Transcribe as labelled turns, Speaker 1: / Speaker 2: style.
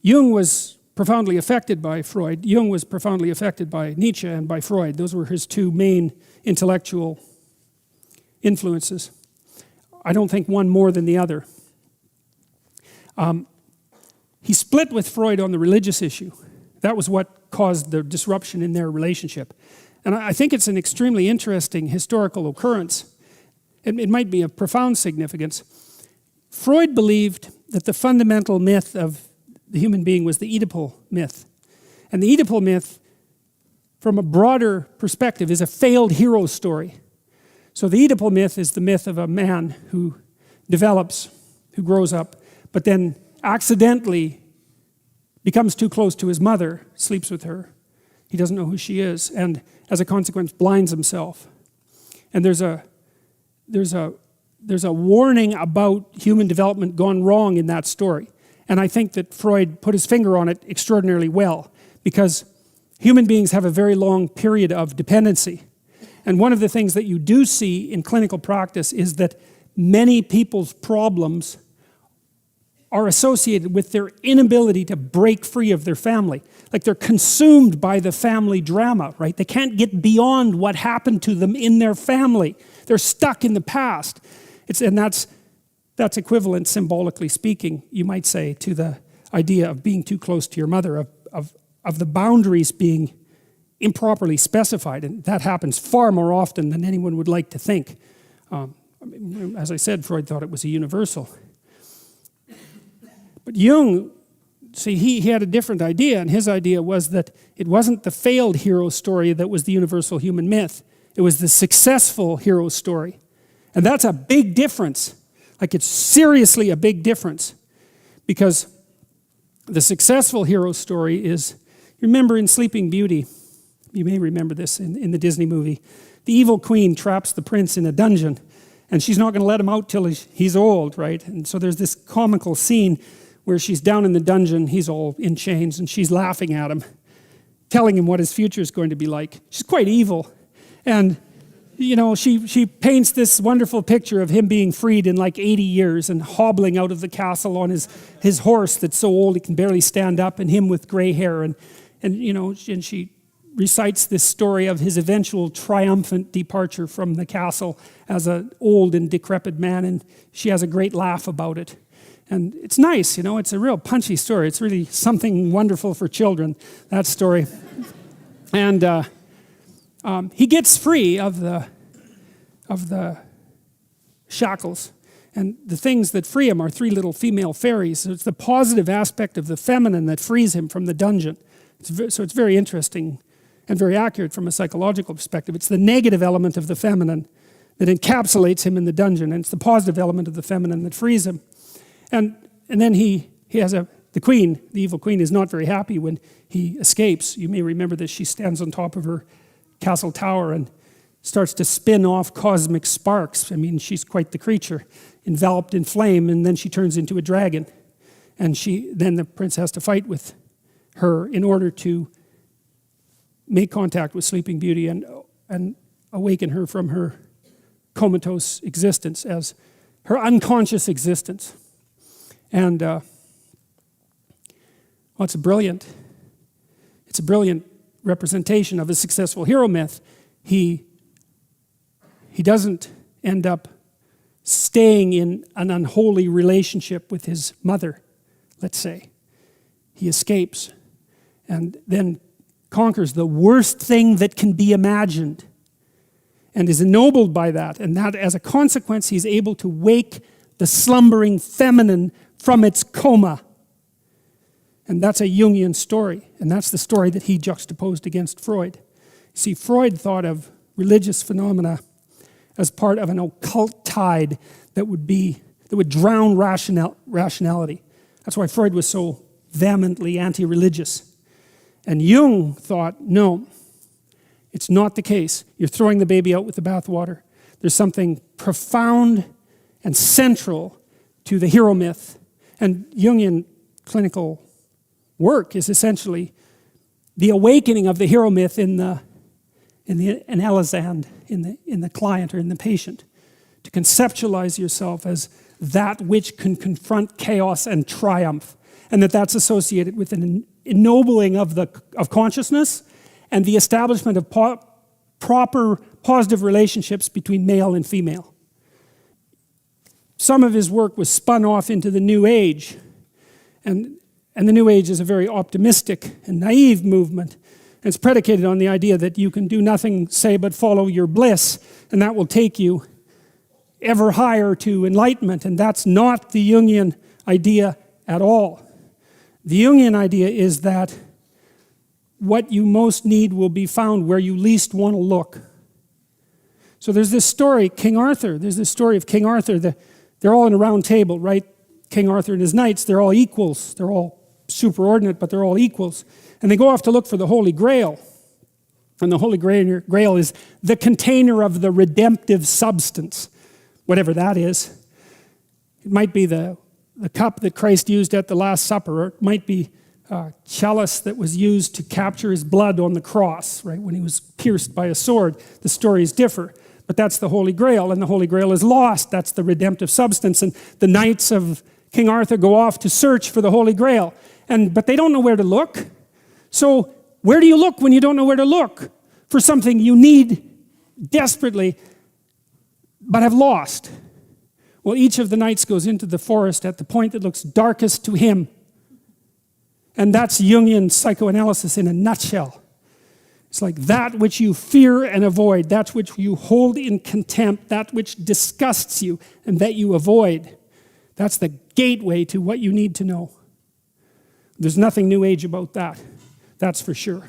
Speaker 1: Jung was profoundly affected by Freud. Jung was profoundly affected by Nietzsche and by Freud. Those were his two main intellectual influences. I don't think one more than the other. He split with Freud on the religious issue. That was what caused the disruption in their relationship. And I think it's an extremely interesting historical occurrence. It might be of profound significance. Freud believed that the fundamental myth of the human being was the Oedipal myth. And the Oedipal myth, from a broader perspective, is a failed hero story. So the Oedipal myth is the myth of a man who develops, who grows up, but then accidentally becomes too close to his mother, sleeps with her. He doesn't know who she is, and as a consequence blinds himself. And there's a warning about human development gone wrong in that story. And I think that Freud put his finger on it extraordinarily well, because human beings have a very long period of dependency. And one of the things that you do see in clinical practice is that many people's problems are associated with their inability to break free of their family. Like they're consumed by the family drama, right? They can't get beyond what happened to them in their family. They're stuck in the past. And that's equivalent, symbolically speaking, you might say, to the idea of being too close to your mother, of the boundaries being improperly specified. And that happens far more often than anyone would like to think. As I said, Freud thought it was a universal. But Jung, see, he had a different idea, and his idea was that it wasn't the failed hero story that was the universal human myth. It was the successful hero story. And that's a big difference. Like, it's seriously a big difference. Because the successful hero story is, you remember in Sleeping Beauty, you may remember this in the Disney movie, the evil queen traps the prince in a dungeon, and she's not going to let him out till he's old, right? And so there's this comical scene where she's down in the dungeon, he's all in chains, and she's laughing at him, telling him what his future is going to be like. She's quite evil. And, you know, she paints this wonderful picture of him being freed in like 80 years and hobbling out of the castle on his horse that's so old he can barely stand up, and him with gray hair. And you know, and she recites this story of his eventual triumphant departure from the castle as an old and decrepit man, and she has a great laugh about it. And it's nice, you know, it's a real punchy story. It's really something wonderful for children, that story. And he gets free of the shackles. And the things that free him are three little female fairies. So it's the positive aspect of the feminine that frees him from the dungeon. So it's very interesting and very accurate from a psychological perspective. It's the negative element of the feminine that encapsulates him in the dungeon, and it's the positive element of the feminine that frees him. And then he has the queen, the evil queen, is not very happy when he escapes. You may remember this. She stands on top of her castle tower and starts to spin off cosmic sparks. I mean, she's quite the creature, enveloped in flame, and then she turns into a dragon. And then the prince has to fight with her in order to make contact with Sleeping Beauty and awaken her from her comatose existence, as her unconscious existence. And it's a brilliant representation of a successful hero myth. He doesn't end up staying in an unholy relationship with his mother, let's say. He escapes and then conquers the worst thing that can be imagined and is ennobled by that. And that, as a consequence, he's able to wake the slumbering feminine from its coma. And that's a Jungian story. And that's the story that he juxtaposed against Freud. See, Freud thought of religious phenomena as part of an occult tide that would drown rationality. That's why Freud was so vehemently anti-religious. And Jung thought, no, it's not the case. You're throwing the baby out with the bathwater. There's something profound and central to the hero myth. And Jungian clinical work is essentially the awakening of the hero myth in the analysand, in the client or in the patient, to conceptualize yourself as that which can confront chaos and triumph, and that's associated with an ennobling of consciousness and the establishment of proper positive relationships between male and female. Some of his work was spun off into the New Age, and the New Age is a very optimistic and naive movement. It's predicated on the idea that you can do nothing, say, but follow your bliss, and that will take you ever higher to enlightenment, and that's not the Jungian idea at all. The Jungian idea is that what you most need will be found where you least want to look. So there's this story, King Arthur, there's this story of King Arthur. They're all in a round table, right? King Arthur and his knights, they're all equals. They're all superordinate, but they're all equals. And they go off to look for the Holy Grail. And the Holy Grail is the container of the redemptive substance, whatever that is. It might be the cup that Christ used at the Last Supper, or it might be a chalice that was used to capture his blood on the cross, right, when he was pierced by a sword. The stories differ, but that's the Holy Grail, and the Holy Grail is lost. That's the redemptive substance, and the knights of King Arthur go off to search for the Holy Grail, but they don't know where to look. So where do you look when you don't know where to look for something you need desperately but have lost? Well, each of the knights goes into the forest at the point that looks darkest to him. And that's Jungian psychoanalysis in a nutshell. It's like that which you fear and avoid, that which you hold in contempt, that which disgusts you and that you avoid. That's the gateway to what you need to know. There's nothing New Age about that. That's for sure.